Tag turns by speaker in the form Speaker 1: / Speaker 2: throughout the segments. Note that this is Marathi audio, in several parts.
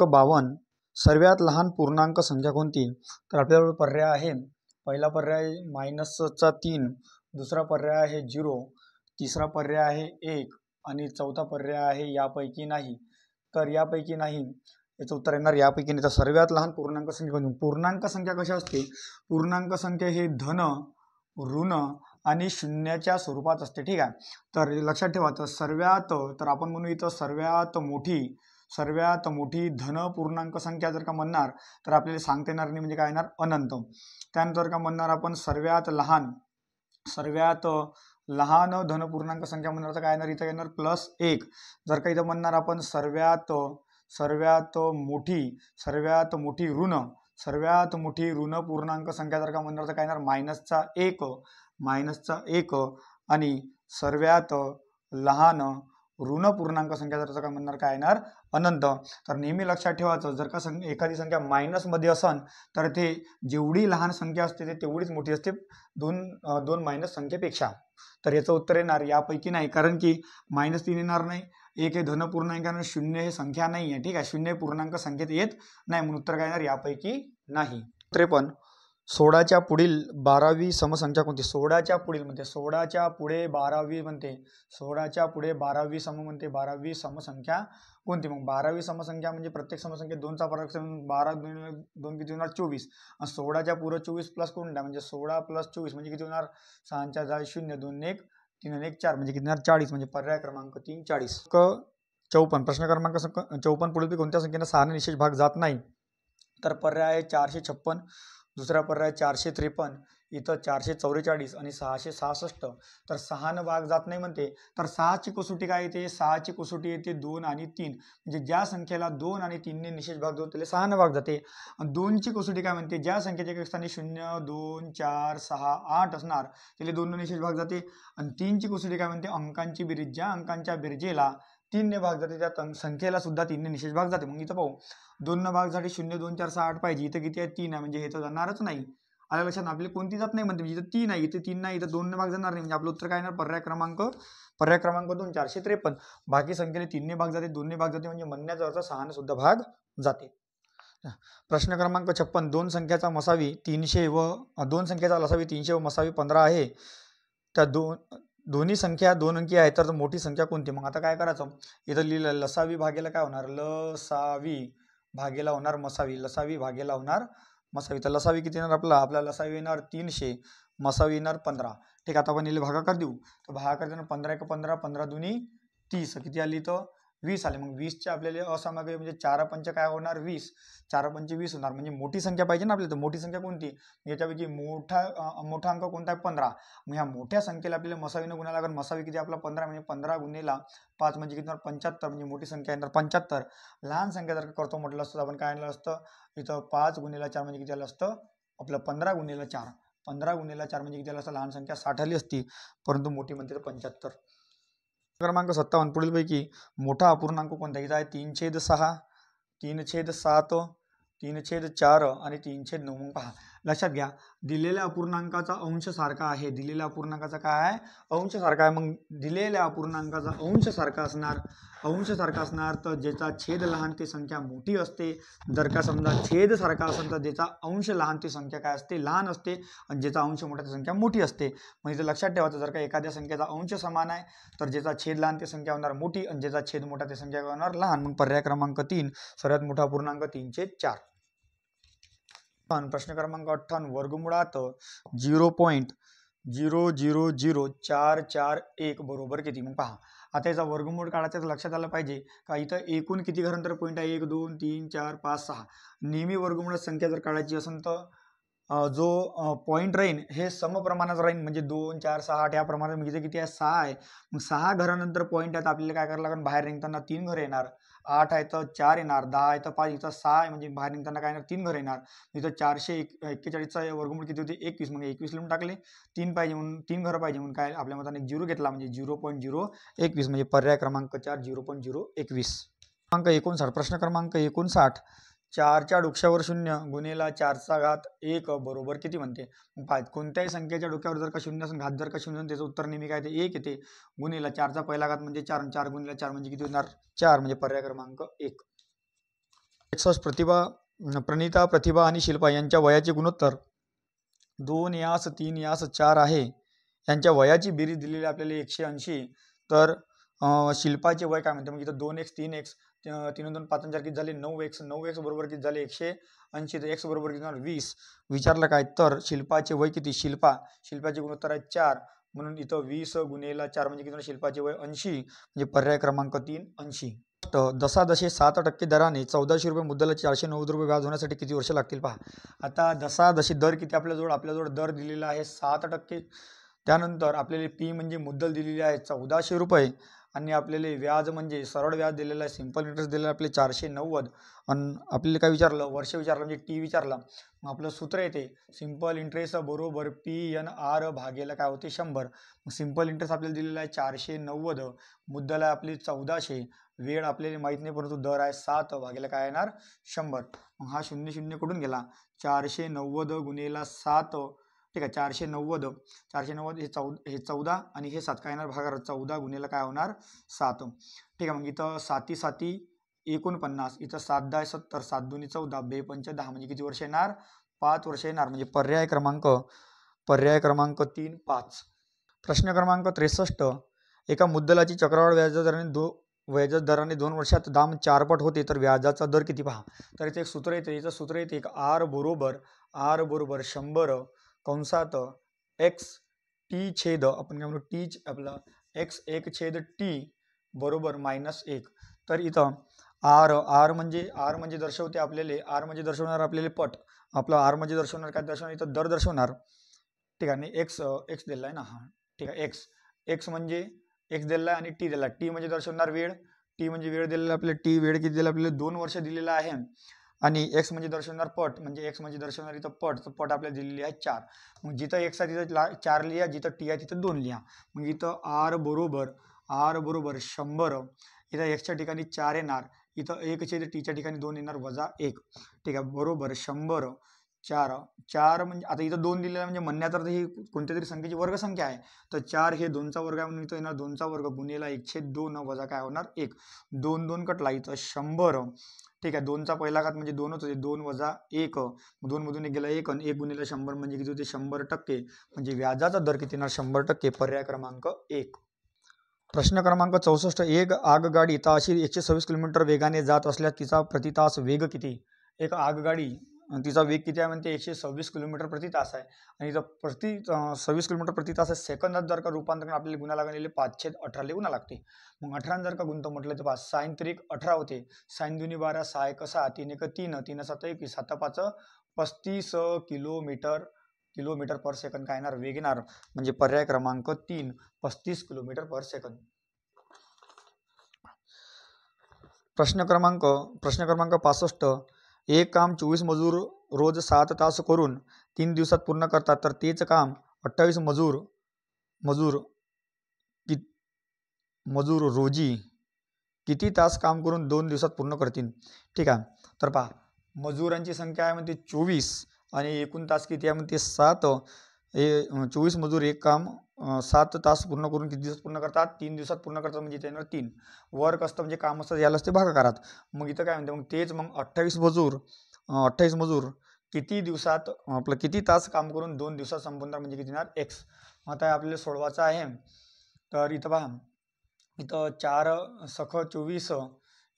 Speaker 1: 52 सर्वात लहान पूर्णांक संख्या कोणती? तर आपल्याकडे पर्याय आहे. पहिला पर्याय -3, दुसरा पर्याय आहे 0, तिसरा पर्याय आहे 1 आणि चौथा पर्याय आहे यापैकी नाही. तर यापैकी नाही याचं उत्तर येणार यापैकी नाही. तर सर्वात लहान पूर्णांक संख्या कोणती? पूर्णांक संख्या कशा असते? पूर्णांक संख्या हे धन, ऋण आणि शून्याच्या स्वरूपात असते. ठीक आहे. तर लक्षात ठेवा, तर आपण म्हणू इथं सर्वात मोठी धन पूर्णांक संख्या जर का म्हणणार तर आपल्याला सांगता येणार नाही, म्हणजे काय येणार? अनंत. त्यानंतर का म्हणणार आपण सर्वात लहान धन पूर्णांक संख्या म्हणणार तर काय येणार? इथं येणार +1. जर का इथं म्हणणार आपण सर्वात मोठी ऋण पूर्णांक संख्या जर का म्हणणार तर काय येणार? -1 आणि सर्वात लहान ऋण पूर्णांक संख्या जर का म्हणणार काय येणार? अनंत. तर नेहमी लक्षात ठेवायचं, जर का एखादी संख्या मायनसमध्ये असन तर ते जेवढी लहान संख्या असते ते तेवढीच मोठी असते दोन मायनस संख्येपेक्षा. तर याचं उत्तर येणार यापैकी नाही, कारण की -3 येणार नाही, 1 हे धन पूर्णांक आणि 0 हे संख्या नाही आहे. ठीक आहे. 0 पूर्णांक संख्येत येत नाही, म्हणून उत्तर काय येणार? यापैकी नाही. 53 16च्या पुढील 12वी समसंख्या कोणती? 16च्या पुढील म्हणते, 16च्या पुढे 12वी म्हणते, 16च्या पुढे 12वी समसंख्या कोणती? मग 12वी समसंख्या म्हणजे प्रत्येक समसंख्येत 2चा फरक, 12 2 किती होणार? 24. 16च्या पुढे 24 प्लस करून द्या, म्हणजे 16 + 24 म्हणजे किती होणार? 6 × 0 0 2 1 3 1 4 म्हणजे किती होणार? 40. म्हणजे पर्याय क्रमांक 3 40. 54 प्रश्न क्रमांक 54 पुढील कोणत्या संख्येने 6 ने निशेष भाग जात नाही? तर पर्याय आहे 456, दुसरा पर्याय 453, इथं 444 आणि 666. तर 6 न भाग जात नाही म्हणते. तर 6ची कसोटी काय येते? 6ची कसोटी येते 2 आणि 3. म्हणजे ज्या संख्येला 2 आणि 3 ने निशेष भाग जातो त्याला 6 न भाग जाते. आणि 2ची कसोटी काय म्हणते? ज्या संख्येच्या स्थानी 0 2 4 6 8 असणार त्याला 2 ने निशेष भाग जाते. आणि 3ची कसोटी काय म्हणते? अंकांची बेरीज, ज्या अंकांच्या बेरजेला 3 ने भाग जाते त्या संख्येला सुद्धा 3 ने निशेष भाग जाते. मग इथं पाहू, 2 न भागसाठी 0 2 4 6 8 पाहिजे, इथं किती आहे? 3 आहे, म्हणजे हे तर जाणारच नाही. आल्या लक्षात? आपली कोणती जात नाही म्हणते, म्हणजे इथं 3 आहे, इथे 3 नाही, इथं 2 ने भाग जाणार नाही, म्हणजे आपलं उत्तर काय येणार? पर्याय क्रमांक 2 453. बाकी संख्येला 3 ने भाग जाते, 2 ने भाग जाते, म्हणजे म्हणण्याचा अर्थ 6 ने सुद्धा भाग जाते. प्रश्न क्रमांक 56 दोन संख्येचा लसावी 300 व मसावी 15 आहे. त्या दोन्ही संख्या 2 अंकी आहे, तर मोठी संख्या कोणती? मग आता काय करायचं? इथं लिहिलं लसावी भागेला काय होणार? लसावी भागेला होणार मसावी, लसावी भागेला होणार मसावी. तर लसावी किती येणार? आपला लसावी येणार 300, मसावी येणार 15. ठीक आहे. आता आपण याला भागाकार देऊ. तर भागाकार देणार 15 × 15 15 2 30, किती आली? तर 20 आले. मग 20चे आपल्याला असमागे म्हणजे 4 पंच काय होणार? 20, 4 पंच 20 होणार. म्हणजे मोठी संख्या पाहिजे ना आपल्याला. तर मोठी संख्या कोणती? याच्यापैकी मोठा अंक कोणता आहे? 15. मग ह्या मोठ्या संख्येला आपल्याला मसावीनं गुणायला लागेल. मसावी किती? आपला 15, म्हणजे 15 × 5 म्हणजे किती होणार? 75, म्हणजे मोठी संख्या येणार 75. लहान संख्या जर करतो म्हटलं असतं आपण काय आणलं असतं? इथं 5 × 4 म्हणजे किती आलं असतं? आपलं 15 × 4, 15 × 4 म्हणजे किती आलं असतं? लहान संख्या 60 आली असती, परंतु मोठी म्हणते तर 75. क्रमांक 57 पुढीलपैकी मोठा अपूर्णांक कोणता? इथं आहे 3/6, 3/7, 3/4 आणि 3/9. मग पहा, लक्षात घ्या, दिलेल्या अपूर्णांकाचा अंश सारखा आहे. दिलेल्या अपूर्णांकाचा काय आहे? अंश सारखा आहे. मग दिलेल्या अपूर्णांकाचा अंश सारखा असणार तर ज्याचा छेद लहान ते संख्या मोठी असते. जर का समजा छेद सारखा असेल तर ज्याचा अंश लहान ते संख्या काय असते? लहान असते, आणि ज्याचा अंश मोठा ते संख्या मोठी असते. म्हणजे लक्षात ठेवायचं, जर का एखाद्या संख्येचा अंश समान आहे तर ज्याचा छेद लहान ते संख्या होणार मोठी, आणि ज्याचा छेद मोठा ते संख्या होणार लहान. मग पर्याय क्रमांक 3 सर्वात मोठा अपूर्णांक 3/4. प्रश्न क्रमांक 58 वर्गमुळात 0.000441 बरोबर किती? मग पहा, आता याचा वर्गमूळ काढायचं, लक्षात आलं पाहिजे का इथं एकूण किती घरांतर पॉईंट आहे? 1 2 3 4 5 6. नेहमी वर्गमुळात संख्या जर काढायची असेल तर जो पॉईंट राहीन हे समप्रमाणात राहीन, म्हणजे 2 4 6 8 या प्रमाणात. म्हणजे किती आहे? 6 आहे. मग 6 घरानंतर पॉईंट आहेत, आपल्याला काय करायला लागेल? बाहेर निघताना 3 घर येणार. 8 आहे तर 4 येणार, 10 आहे तर 5, इथं 6 आहे, म्हणजे बाहेर निघताना काय येणार? 3 घर येणार. इथं 441चा वर्गमूळ किती होते? 21. मग 21 लिहून टाकले. 3 पाहिजे म्हणून 3 घर पाहिजे म्हणून काय आपल्या मताने 0 घेतला, म्हणजे 0.021. म्हणजे पर्याय क्रमांक 4 0.021. क्रमांक 59 प्रश्न क्रमांक 59 4च्या डोक्यावर 0 गुणेला 4चा घात 1 बरोबर किती म्हणते? कोणत्याही संख्येच्या डोक्यावर जर का 0 असेल, घात जर का 0 असेल, त्याचं उत्तर नेहमी काय ते 1 येते. गुणेला 4चा पहिला घात म्हणजे 4, 4 × 4 म्हणजे किती होणार? 4, म्हणजे पर्याय क्रमांक 1. 61 प्रणिता, प्रतिभा आणि शिल्पा यांच्या वयाचे गुणोत्तर 2 यास 3 यास 4 आहे. यांच्या वयाची बेरीज दिलेली आपल्याला 180. तर शिल्पाचे वय काय म्हणते, मग इथं 2x 3x 3 2 5 4 किती झाले 9x. 9x बरोबर किती झाले 180. तर x बरोबर किती झालं 20. विचारलं काय, तर शिल्पाचे वय किती, शिल्पाचे गुणोत्तर आहे 4, म्हणून इथं 20 गुणिले 4 म्हणजे किती झालं, शिल्पाचे वय 80, म्हणजे पर्याय क्रमांक 3 80. दशादशे 7% दराने 1400 रुपये मुद्दलाचे 490 रुपये व्याज होण्यासाठी किती वर्ष लागतील पहा. आता दशादशे दर किती आपल्याजवळ दर दिलेला आहे 7%. त्यानंतर आपल्याला पी म्हणजे मुद्दल दिलेली आहे 1400 रुपये आणि आपल्याला व्याज म्हणजे सरळ व्याज दिलेलं आहे, सिंपल इंटरेस्ट दिलेला आहे आपले 490. आणि आपल्याला काय विचारलं, वर्ष विचारलं म्हणजे टी विचारला. मग आपलं सूत्र येते सिंपल इंटरेस्ट बरोबर PNR भागेला काय होते 100. मग सिंपल इंटरेस्ट आपल्याला दिलेला आहे 490, मुद्दल आहे आपली 1400, वेळ आपल्याला माहीत नाही परंतु दर आहे 7 भागेला काय येणार 100. मग हा 0 0 कुठून गेला, 490 गुणिले 7, ठीक आहे 490 हे 14 आणि हे 7 काय येणार भागाकार 14 गुणिले काय होणार 7. ठीक आहे, मग इथं 7 7 49, इथं 7 10 70, 7 2 14, 2 5 10 म्हणजे किती वर्ष येणार 5 वर्ष येणार, म्हणजे पर्याय क्रमांक 3 5. प्रश्न क्रमांक 63. एका मुद्दलाची चक्रवाढ व्याजदराने 2 वर्षात दाम 4 पट होते तर व्याजाचा दर किती पहा. तर इथे एक सूत्र येते एक आर बरोबर 100 कंसात x टी छेद आपण काय म्हणू टी आपला x 1/t बरोबर -1. तर इथं आर म्हणजे दर्शवते आपल्याला, आर म्हणजे दर्शवणार आपल्याला पट, आपलं आर म्हणजे दर्शवणार काय दर्शवणार इथं दर दर्शवणार. ठीक आहे, आणि एक्स दिलेला आहे ना, हा ठीक आहे, एक्स म्हणजे एक्स दिलेला आहे आणि टी दिला, टी म्हणजे दर्शवणार वेळ, टी म्हणजे वेळ दिलेला आपल्याला, टी वेळ किती दिला आपल्याला 2 वर्ष दिलेला आहे. आणि एक्स म्हणजे दर्शवणार पट, म्हणजे एक्स म्हणजे दर्शवणार इथं पट, तर पट आपल्याला दिलेली आहे 4. मग जिथं एक्स आहे तिथं 4 लिहा, जिथं टी आहे तिथं 2 लिहा. मग इथं आर बरोबर 100, इथं एक्सच्या ठिकाणी 4 येणार, इथं 1 टीच्या ठिकाणी 2 येणार -1. ठीक आहे, बरोबर 100 4 म्हणजे आता इथं 2 दिलेला म्हणजे म्हणण्यात अर्थ ही कोणत्या तरी संख्येची वर्गसंख्या आहे, तर 4 हे 2चा वर्ग आहे म्हणून इथं येणार 2चा वर्ग गुणिले 1/2 वजा काय होणार 1, 2 2 कटला इथं 100. ठीक आहे, 2चा पहिला घात म्हणजे 2च होते, 2 वजा 1, 2 मधून 1 गेला 1 आणि 1 गुणिले 100 म्हणजे किती होते 100%, म्हणजे व्याजाचा दर किती येणार 100%, पर्याय क्रमांक 1. प्रश्न क्रमांक 64. एक आगगाडी ताशी 126 किलोमीटर वेगाने जात असल्यास तिचा प्रति तास वेग किती. एक आगगाडी तिचा वेग किती आहे म्हणते 126 किलोमीटर प्रति तास आहे आणि इथं 26 किलोमीटर प्रति तास आहे. सेकंदात जर का रूपांतरण आपल्याला गुणा लागलेले 5/18 गुणा लागते. मग 18 जर का गुणतो म्हटलं तर 5 साइन 18 होते, साइन 2 12, 6 1 6, 3 1 3, 3 7 21, 7 5 35 किलोमीटर पर सेकंद काय येणार वेग येणार, म्हणजे पर्याय क्रमांक 3 35 किलोमीटर पर सेकंद. प्रश्न क्रमांक 65. एक काम 24 मजूर रोज 7 तास करून 3 दिवसात पूर्ण करतात तर तेच काम 28 मजूर रोजी किती तास काम करून 2 दिवसात पूर्ण करतील. ठीक आहे, तर पहा मजुरांची संख्या आहे म्हणते 24 आणि एकूण तास किती आहे म्हणते 7. 24 मजूर एक काम 7 तास पूर्ण करून किती दिवसात पूर्ण करतात 3 दिवसात पूर्ण करतात, म्हणजे त्यानं 3 वर्क असतं म्हणजे काम असतं याला असते भागाकारात. मग इथं काय म्हणते मग तेच मग 28 मजूर किती दिवसात आपलं किती तास काम करून 2 दिवसात संपवणार म्हणजे किती येणार x. आता आपल्याला सोडवायचं आहे, तर इथं पहा इथं 4 सख 24,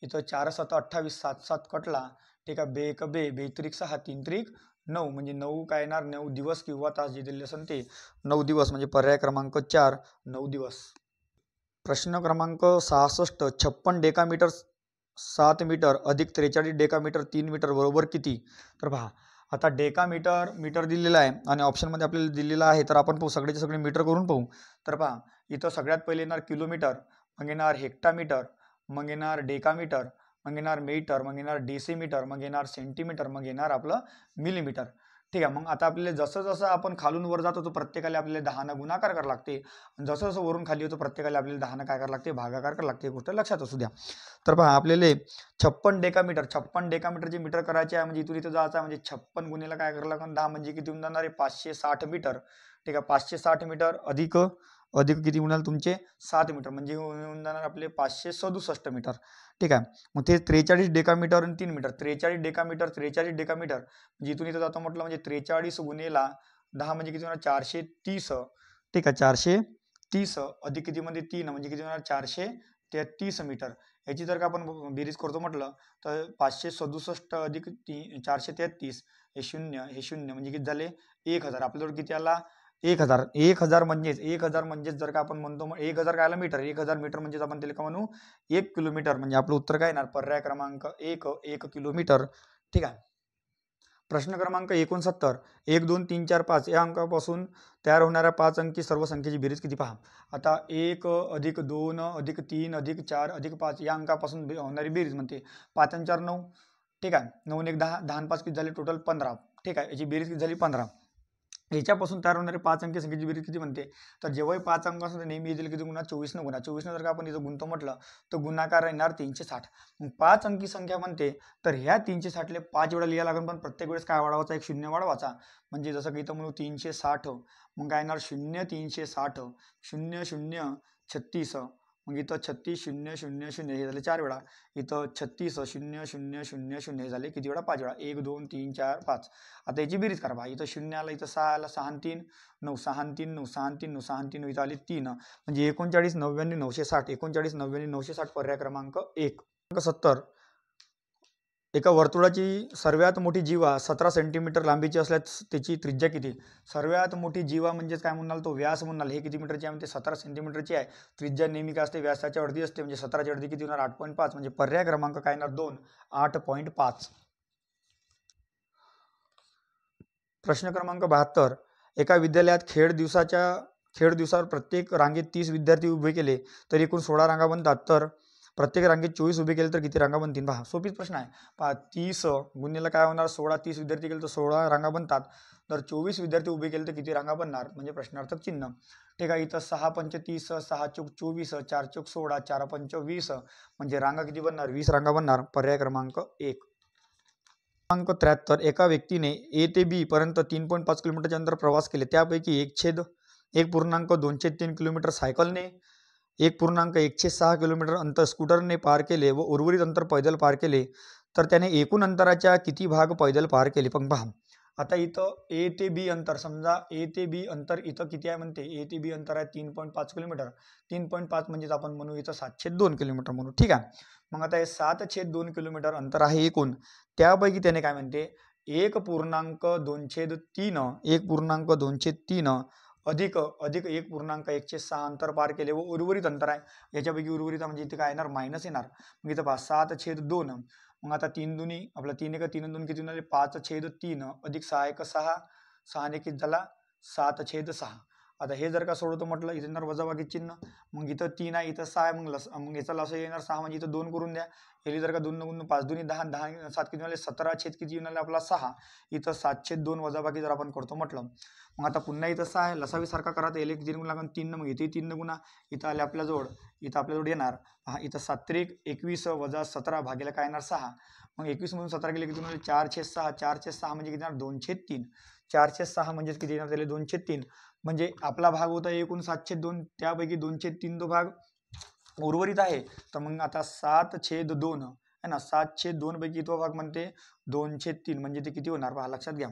Speaker 1: इथं 4 7 28, 7 7 कटला. ठीक आहे, 2 1 2, 2 त्रिक 6, 3 त्रिक 9, म्हणजे 9 काय येणार 9 दिवस किंवा तास जे दिलेले असेल ते 9 दिवस, म्हणजे पर्याय क्रमांक 4 9 दिवस. प्रश्न क्रमांक 66. 56 डेकामीटर 7 मीटर अधिक 43 डेकामीटर 3 मीटर बरोबर किती. तर पहा आता मीटर दिलेला आहे आणि ऑप्शनमध्ये आपल्याला दिलेला आहे, तर आपण पाहू सगळ्याचे सगळे मीटर करून पाहू. तर पहा इथं सगळ्यात पहिले येणार किलोमीटर, मग येणार हेक्टामीटर, मग येणार डेकामीटर, मग येणार मीटर, मग येणार डेसिमीटर, मग येणार सेंटीमीटर, मग येणार आपलं मिलीमीटर. ठीक आहे, मग आता आपल्याला जसं जसं आपण खालून वर जातो तो प्रत्येकाला आपल्याला 10 गुणाकार करावं लागते, जसं जसं वरून खाली होतो प्रत्येकाला आपल्याला 10 काय करावं लागते भागाकार करावं लागते, गोष्ट लक्षात असू द्या. तर पहा आपल्याला 56 डेकामीटरचे मीटर करायचे आहे, म्हणजे इथून इथं जायचं आहे, म्हणजे 56 गुणिले काय करावं लागेल 10 म्हणजे किती होऊन जाणार आहे 560 मीटर. ठीक आहे, 560 मीटर अधिक किती म्हणाल तुमचे 7 मीटर म्हणजे होऊन जाणार आपले 567 मीटर. ठीक आहे. मग ते 43 डेकामीटर आणि 3 मीटर, 43 डेकामीटर 43 डेकामीटर म्हणजे इथून इथं जातो म्हटलं म्हणजे 43 गुणेला 10 म्हणजे किती होणार 430. ठीक आहे, 430 अधिक किती म्हणजे 3 म्हणजे किती होणार 433 मीटर. याची जर का आपण बेरीज करतो म्हटलं तर 567 अधिक 433 हे शून्य म्हणजे किती झाले 1000. आपल्याजवळ किती आला 1000. 1000 म्हणजेच जर का आपण म्हणतो 1000 काय आला मीटर, 1000 मीटर म्हणजेच आपण त्याला का म्हणू 1 किलोमीटर. म्हणजे आपलं उत्तर काय येणार पर्याय क्रमांक 1 किलोमीटर. ठीक आहे. प्रश्न क्रमांक 69 1 2 3 4 5 या अंकापासून तयार होणाऱ्या 5 अंकी सर्व संख्येची बेरीज किती पहा. आता 1 अधिक 2 अधिक 3 अधिक 4 अधिक 5 या अंकापासून होणारी बेरीज म्हणते 5 आणि 4 9. ठीक आहे, 9 1 10, 10 आणि 5 किती झाले टोटल 15. ठीक आहे, याची बेरीज किती झाली 15. याच्यापासून तयार होणारे 5 अंकी संख्येची बेरीज किती म्हणते. तर जेव्हाही 5 अंक असतात नेहमी येतील किती गुणा 24 न गुणा. 24 जर का आपण इथं गुणतो म्हटलं तर गुणाकार येणार 360. मग 5 अंकी संख्या म्हणते तर ह्या 360 ले 5 वेळा लिहायला लागेल, पण प्रत्येक वेळेस काय वाढवायचा एक शून्य वाढवायचा. म्हणजे जसं की इथं म्हणू 360 मग काय येणार 0 360 0 0 36 मग इथं 36 0 0 0 हे झाले 4 वेळा. इथं 36 0 0 0 0 हे झाले किती वेळा 5 वेळा 1 2 3 4 5. आता याची बेरीज करा. इथं 0 आला, इथं 6 आला, 6 3 9 6 3 9 6 3 9 6 3 इथं आले 3 म्हणजे 39 99 960 39 99 960 पर्याय क्रमांक 1. 70 एका वर्तुळाची सर्वात मोठी जीवा 17 सेंटीमीटर लांबीची असल्यास त्याची त्रिज्या किती. सर्वात मोठी जीवा म्हणजेच काय म्हणाल तो व्यास म्हणाल. हे किती मीटरची आहे म्हणते 17 सेंटीमीटरची आहे. त्रिज्या नेहमी काय असते व्यासाच्या अर्धी असते, म्हणजे 17ची अर्धी किती होणार 8.5 म्हणजे पर्याय क्रमांक काय येणार 2 8.5. प्रश्न क्रमांक 72 एका विद्यालयात खेळ दिवसावर प्रत्येक रांगेत 30 विद्यार्थी उभे केले तर एकूण 16 रांगा बनतात. तर प्रत्येक रांगेत 24 उभे केले तर किती रांगा बनतील. पहा सोपीच प्रश्न आहे. पहा 30 गुणिले काय होणार 16, 30 विद्यार्थी केले तर 16 रांगा बनतात. तर 24 विद्यार्थी उभे केले तर किती रांगा बनणार म्हणजे प्रश्नार्थक चिन्ह. ठीक आहे, इथं 6 पंच 30 6 चौक 24 4 चौक 16 4 पंच 20 म्हणजे रांगा किती बनणार 20 रांगा बनणार. पर्याय क्रमांक 1. क्रमांक 73 एका व्यक्तीने ए ते बी पर्यंत 3.5 किलोमीटरचे अंतर प्रवास केले. त्यापैकी 1.203 किलोमीटर सायकलने, 1.106 किलोमीटर अंतर स्कूटरने पार केले व उर्वरित अंतर पैदल पार केले. तर त्याने एकूण अंतराच्या किती भाग पैदल पार केले. पण पहा आता इथं ए ते बी अंतर, समजा ए ते बी अंतर इथं किती आहे म्हणते. ए ते बी अंतर आहे 3.5 किलोमीटर. 3.5 म्हणजेच आपण म्हणू इथं 702 किलोमीटर म्हणू. ठीक आहे, मग आता हे 702 किलोमीटर अंतर आहे एकूण. त्यापैकी त्याने काय म्हणते 1.203 अधिक 1.106 अंतर पार केले व उर्वरित अंतर आहे. याच्यापैकी उर्वरित म्हणजे इथे काय येणार मायनस येणार. मग इथं पहा 7/2. मग आता 3 दुनी आपला 3 1 3 2 किती होणार 5/3 अधिक 6 1 6 6 ने किती झाला 7/6. आता हे जर का सोडवतो म्हटलं इथे येणार वजाबाकी चिन्ह. मग इथं 3 आहे, इथं 6 आहे, मग याचा लस येणार 6 म्हणजे इथं 2 करून द्या. याला जर का 2 गुण 5 दुनी 10 10 7 किती झाले 17 छेद किती येणार आपला 6. इथं 7/2 वजाबाकी जर आपण करतो म्हटलं मग आता पुन्हा इथं 6 आहे, लसावी सारखा करा. याला किती गुण लागेल 3 मग इथे 3 गुणा. इथं आले आपल्याजवळ, इथं आपल्याजवळ येणार इथं 7 21 वजा 17 भागेला काय येणार 6. मग 21 मधून 17 गेले किती होणार 4/6 4/6 म्हणजे किती येणार 2/3. 4/6 म्हणजेच किती येणार त्याला 2/3. म्हणजे आपला भाग होता एकूण 7/2, त्यापैकी 2/3 तो भाग उर्वरित आहे. तर मग आता 7/2 है ना, 7/2 पैकी तो भाग म्हणते 2/3 म्हणजे ते किती होणार पहा लक्षात घ्या.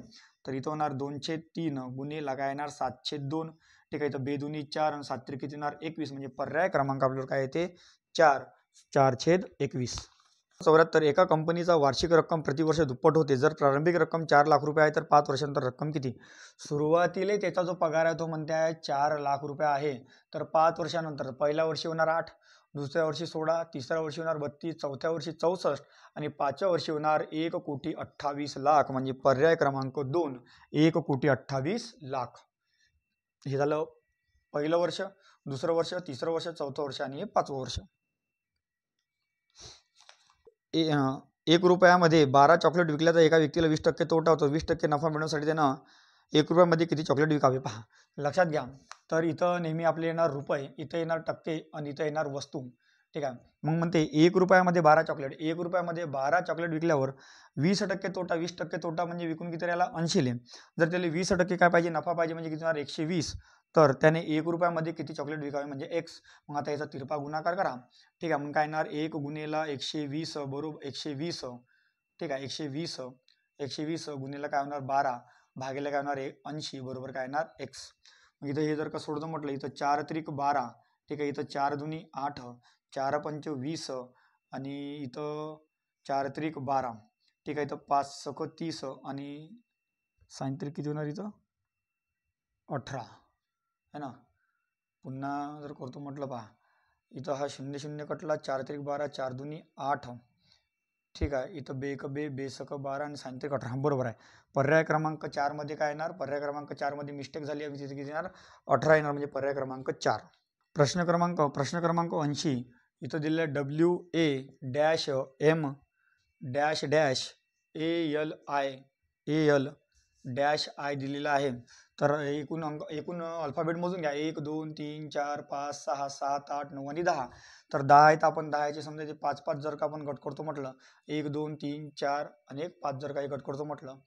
Speaker 1: तर इथं होणार 2/3 गुणिले काय येणार 7/2. ठीक आहे, इथं 2 दुनी 4 आणि 7 किती येणार 21 म्हणजे पर्याय क्रमांक आपल्याला काय येते 4 4/21. 74 एका कंपनीचा वार्षिक रक्कम प्रतिवर्ष दुप्पट होते. जर प्रारंभिक रक्कम 4 लाख रुपये आहे तर 5 वर्षानंतर रक्कम किती. सुरुवातीला त्याचा जो पगार आहे तो म्हणते आहे 4 लाख रुपये आहे. तर 5 वर्षानंतर पहिल्या वर्षी होणार 8, दुसऱ्या वर्षी 16, तिसऱ्या वर्षी होणार 32, चौथ्या वर्षी 64 आणि 5व्या वर्षी होणार 1,28,00,000 म्हणजे पर्याय क्रमांक 2 1,28,00,000. हे झालं पहिलं वर्ष, दुसरं वर्ष, तिसरं वर्ष, चौथं वर्ष आणि हे 5वं वर्ष. 1 रुपयामध्ये 12 चॉकलेट विकल्या तर एका व्यक्तीला 20% तोटा होतो. 20% नफा मिळवण्यासाठी त्यानं 1 रुपयामध्ये किती चॉकलेट विकावे. पहा लक्षात घ्या. तर इथं नेहमी आपले येणार रुपये, इथं येणार टक्के आणि इथं येणार वस्तू. ठीक आहे. मग म्हणते 1 रुपयामध्ये 12 चॉकलेट, 1 रुपयामध्ये 12 चॉकलेट विकल्यावर 20% तोटा, 20% तोटा म्हणजे विकून किती राहिला 80. जर त्याला 20% काय पाहिजे नफा पाहिजे म्हणजे किती होणार 120. तर त्याने 1 रुपयामध्ये किती चॉकलेट विकावे म्हणजे एक्स. मग आता याचा तिरपा गुणाकार करा. ठीक आहे. मग काय येणार 1 गुणेला 120 बरोबर 120. ठीक आहे. 120 गुणेला काय होणार 12 भागेला काय होणार 80 बरोबर काय येणार एक्स. मग इथं हे जर का सोडतं म्हटलं इथं 4 त्रिक 12. ठीक आहे. इथं 4 दुनी 8, 4 पंच 20 आणि इथं 4 त्रिक 12. ठीक आहे. इथं 5 सक 30 आणि सायंत्रिक किती होणार इथं 18 है ना. पुन्हा जर करतो म्हटलं पहा इथं हा 0 0 कटला, 4 त्रिक 12, 4 दुनी 8. ठीक आहे. इथं बे 12 आणि सायंत्रिक 18 बरोबर आहे. पर्याय क्रमांक 4 मध्ये काय येणार पर्याय क्रमांक 4 मध्ये मिस्टेक झाली आहे तिथे किती येणार 18 येणार म्हणजे पर्याय क्रमांक 4. प्रश्न क्रमांक 80 इथं दिलेलं WA-M dash dash AL dash I दिलेला आहे. तर एकूण अल्फाबेट मोजून घ्या 1 2 3 4 5 6 7 8 9 आणि 10. तर 10 आहेत आपण 10चे समजा ते 5 जर का आपण गट करतो म्हटलं 1 2 3 4 आणि 5 जर काही गट करतो म्हटलं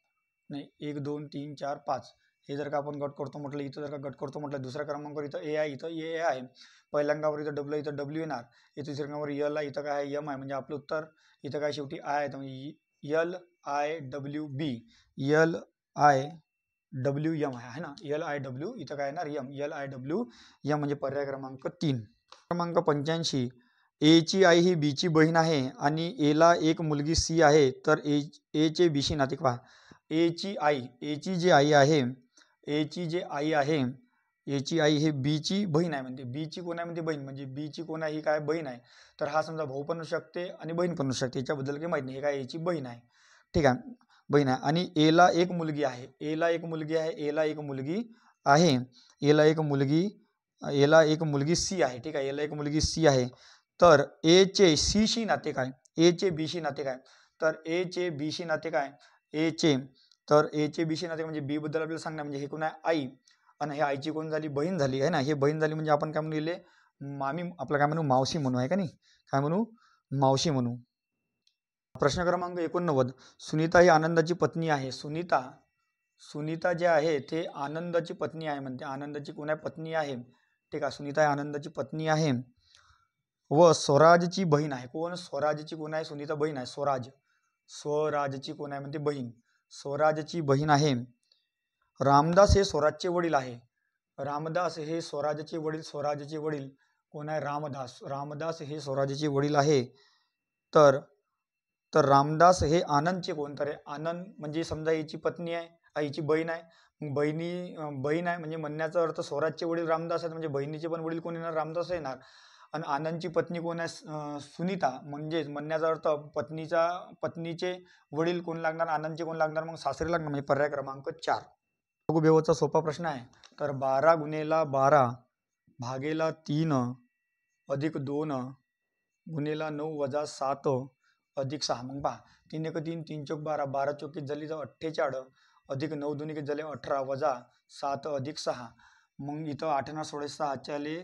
Speaker 1: नाही 1 2 3 4 5 हे जर का आपण गट करतो म्हटलं इथं जर का गट करतो म्हटलं दुसऱ्या क्रमांकावर इथं A आहे, इथं A आहे. पहिल्या अंकावर इथं W इथं W येणार. इथं तिसऱ्या क्रमांकावर L आहे, इथं काय आहे M आहे. म्हणजे आपलं उत्तर इथं काय शेवटी I आहे. म्हणजे LIWB LIWM आहे ना LIW इथं काय येणार M LIWM म्हणजे पर्याय क्रमांक 3. क्रमांक 85 A ची आई ही B ची बहीण आहे आणि A ला एक मुलगी C आहे तर A चे B शी नाते पहा. A ची जी आई आहे A ची आई हे B ची बहीण आहे. म्हणजे B ची कोण आहे म्हणजे बहीण म्हणजे B ची कोण आहे ही काय बहीण आहे. तर हा समजा भाऊ पण असू शकते आणि बहीण पण असू शकते याच्याबद्दल काही माहिती नाही. हे काय A ची बहीण आहे. ठीक आहे बहीण आहे आणि A ला एक मुलगी आहे. A ला एक मुलगी C आहे. ठीक आहे A ला एक मुलगी C आहे. तर A चे C शी नाते काय A चे B शी नाते काय तर A चे B शी नाते काय A चे B शी नाते म्हणजे B बद्दल आपल्याला सांगणार म्हणजे हे कोण आहे आई आणि हे आईची कोण झाली बहीण झाली आहे ना. हे बहीण झाली म्हणजे आपण काय म्हणू लिहिले मामी आपलं काय म्हणू मावशी म्हणू आहे का नाही काय म्हणू मावशी म्हणू. प्रश्न क्रमांक 89 सुनीता ही आनंदाची पत्नी आहे. सुनीता जे आहे ते आनंदाची पत्नी आहे म्हणते. आनंदाची कोण आहे पत्नी आहे. ठीक आहे सुनीता ही आनंदाची पत्नी आहे व स्वराजची बहीण आहे. कोण स्वराजची कोण आहे सुनीता बहीण आहे. स्वराजची कोण आहे म्हणते बहीण स्वराजची बहीण आहे. रामदास हे स्वराजचे वडील आहे. रामदास हे स्वराजचे वडील कोण आहे रामदास हे स्वराजचे वडील आहे. तर रामदास हे आनंदचे कोण तर आनंद म्हणजे समजा हिची पत्नी आहे हिची बहीण आहे. बहीण आहे म्हणजे म्हणण्याचा अर्थ स्वराजचे वडील रामदास आहेत म्हणजे बहिणीचे पण वडील कोण येणार रामदास येणार. आणि आनंदची पत्नी कोण आहे सुनीता म्हणजे म्हणण्याचा अर्थ पत्नीचे वडील कोण लागणार आनंदचे कोण लागणार मग सासरे लागणार म्हणजे पर्याय क्रमांक 4. लघुबेहोचा सोपा प्रश्न आहे. तर 12 गुणेला 12 भागेला 3 अधिक 2 गुणेला 9 वजा 7 अधिक 6. मग पहा 3 1 3 3 चौक 12 12 चौक किती झाली तर 48 अधिक 9 दोन्ही किती झाले 18 वजा 7 अधिक 6. मग इथं 8 ना 6 आले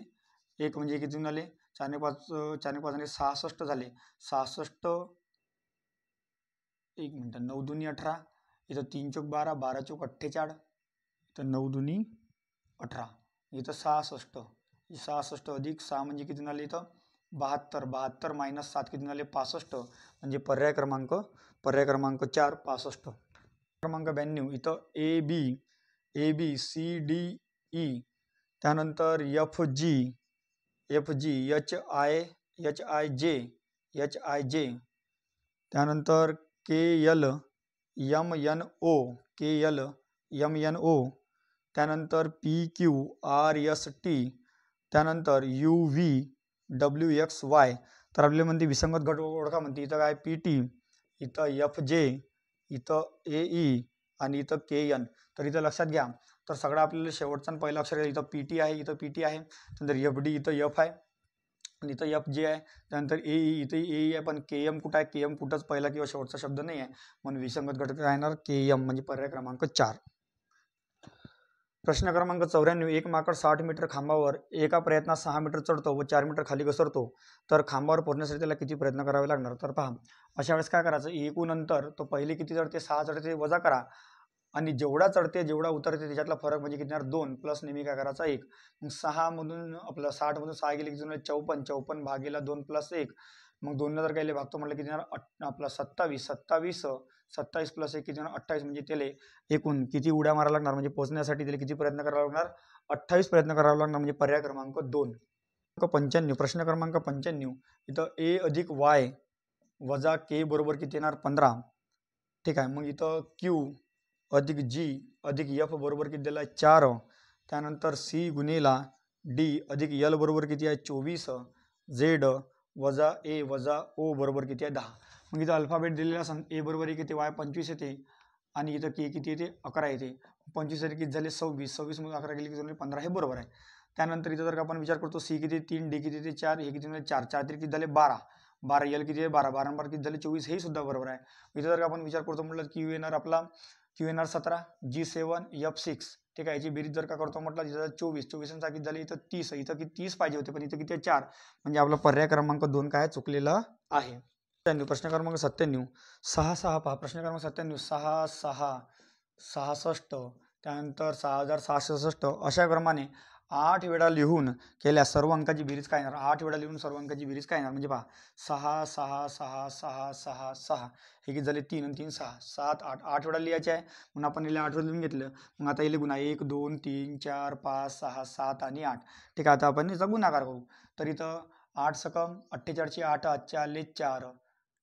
Speaker 1: 1 म्हणजे किती झाले 4 ने 5 झाले 66 झाले 66. एक मिनिट 9 दुनी 18 इथं 3 चौक 12 12 चौक 48 इथं 9 दुनी 18 इथं 66 अधिक 6 म्हणजे किती झाले इथं 72 मायनस 7 किती झाले 65 म्हणजे पर्याय क्रमांक 4 65. क्रमांक 92 इथं A B C D E त्यानंतर F G H I J त्यानंतर K L M N O त्यानंतर P Q R S T त्यानंतर U V W X Y. तर आपल्याला म्हणते विसंगत गट ओळखा म्हणते. इथं काय पी टी इथं एफ जे इथं ए ई आणि इथं के एन. तर इथं लक्षात घ्या तर सगळं आपल्याला शेवटचा पहिला अक्षर इथं पी टी आहे इथं पी टी आहे नंतर एफ डी इथं एफ आहे आणि इथं एफ जे आहे त्यानंतर ए ई इथं ए ई आहे पण के एम कुठं आहे के एम कुठंच पहिला किंवा शेवटचा शब्द नाही आहे म्हणून विसंगत गट काय येणार के एम म्हणजे पर्याय क्रमांक 4. प्रश्न क्रमांक 94. एक माकड 60 मीटर खांबावर एका प्रयत्नात 6 मीटर चढतो व 4 मीटर खाली घसरतो, तर खांबावर पोहोचण्यासाठी त्याला किती प्रयत्न करावे लागणार? तर पहा, अशा वेळेस काय करायचं, एकूण अंतर तो पहिले किती चढते 6 चढते वजा करा, आणि जेवढा चढते जेवढा उतरते त्याच्यातला फरक म्हणजे किती येणार 2 प्लस नेहमी काय करायचा 1. मग 6 मधून आपलं 60 मधून 6 गेले किती होणार 54, 54 भागीला 2 प्लस 1. मग 2 जर काही भागतो म्हटलं किती येणार आपला 27, 27 27 प्लस 1 किती होणार 28. म्हणजे त्याला एकूण किती उड्या मारायला लागणार, म्हणजे पोहोचण्यासाठी त्याला किती प्रयत्न करावा लागणार 28 प्रयत्न करावा लागणार, म्हणजे पर्याय क्रमांक 2. 95. प्रश्न क्रमांक 95. इथं ए अधिक वाय वजा के बरोबर किती येणार 15. ठीक आहे. मग इथं क्यू अधिक जी अधिक एफ बरोबर किती दिला आहे 4. त्यानंतर सी गुणिला डी अधिक यल बरोबर किती आहे 24. झेड वजा ए वजा ओ बरोबर किती आहे 10. मग इथं अल्फाबेट दिलेला सांग. ए बरोबर किती वाय 25 येते, आणि इथं के किती येते 11 येते. 25 किती झाले 26, 26 मधून 11 गेले किती झाले 15, हे बरोबर आहे. त्यानंतर इथं जर का आपण विचार करतो सी किती 3, डी किती 4, हे किती 4, 4 तरी किती झाले 12, 12 यल किती 12, 12 12 किती झाले 24, हे सुद्धा बरोबर आहे. इथं जर का आपण विचार करतो म्हटलं क्यू येणार आपला क्यू येणार 17, जी 7, एफ 6. ठीक आहे. याची बेरीज जर का करतो म्हटलं इथं 24, 24 किती झाली इथं 30, इथं किती 30 पाहिजे होते पण इथं किती 4. म्हणजे आपला पर्याय क्रमांक 2 काय चुकलेला आहे. प्रश्न क्रमांक 97. 6 6 पहा, प्रश्न क्रमांक 97 6 6 66, त्यानंतर 6666 अशा क्रमाने 8 वेळा लिहून केल्यास सर्व अंकाची बेरीज काय येणार? 8 वेळा लिहून सर्व अंकाची बेरीज काय येणार? म्हणजे पहा 6 6 6 6 6 6 हे किती झाले 3 आणि 3 6 7 8, 8 वेळा लिहायचे आहे. म्हणून आपण याला 8 वेळा लिहून घेतलं. मग आता याला गुन्हा 1 2 3 4 5 6 7 आणि 8. ठीक आहे. आता आपण याचा गुणाकार करू. तर इथं 8 सकम 48ची 8 हातचे आले 4.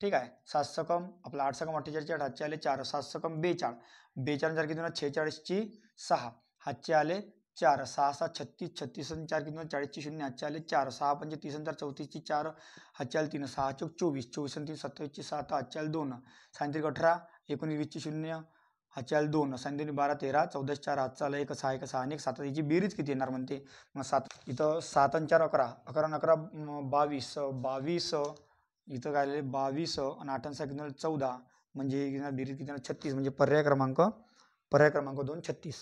Speaker 1: ठीक आहे. 7 सकम आपला 8 सकम 48ची 8 हातचे आले 4. 7 सकम 42, 42 4 किती होणार 46ची 6 हातचे आले 4. 6 6 36, 36 आणि 4 किती 40ची 0 हातचे आले 4. 6 5 30 आणि 4 34ची 4 हातचे आले 3. 6 चौक 24, 24 आणि 3 27ची 7 हातचे आले 2. 6 18, 19ची 0 हातचे आले 2. 6 12 13, 14 4 हातचा आला 1, 6 1 6 आणि 1 7. याची बेरीज किती येणार म्हणते? मग 7 इथं 7 आणि 4 11, 11 आणि 11 22, 22 इथं काय आले 22 आणि 8 आणि 6 किती 14. म्हणजे बेरीज किती 36. म्हणजे पर्याय क्रमांक 2 36.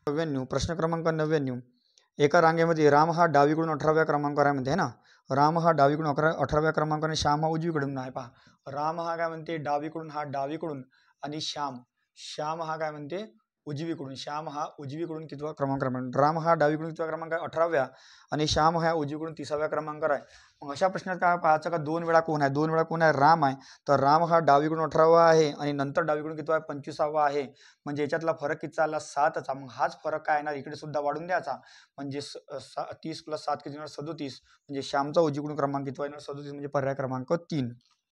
Speaker 1: 99. प्रश्न क्रमांक 99. एका रांगेमध्ये राम हा डावीकडून 18व्या क्रमांकावर आहे म्हणते है ना. राम हा डावीकडून 18व्या क्रमांकाने श्याम हा उजवीकडून आहे. पहा, राम हा काय म्हणते डावीकडून आणि श्याम हा काय म्हणते उजवीकडून. श्याम हा उजवीकडून कितवा क्रमांक आहे? राम हा डावीकडून कितवा क्रमांक आहे 18व्या, आणि श्याम हा उजवीकडून 30व्या क्रमांकावर आहे. मग अशा प्रश्नात काय पाहायचं का 2 वेळा कोण आहे? 2 वेळा कोण आहे? राम आहे. तर राम हा डावीकडून 18वा आहे आणि नंतर डावीकडून कितवा आहे 25वा आहे. म्हणजे याच्यातला फरक किती आला 7चा. मग हाच फरक काय येणार इकडे सुद्धा वाढून द्यायचा. म्हणजे 30 + 7 किती येणार 37. म्हणजे श्यामचा उजवीकडून क्रमांक कितवा येणार 37. म्हणजे पर्याय क्रमांक 3.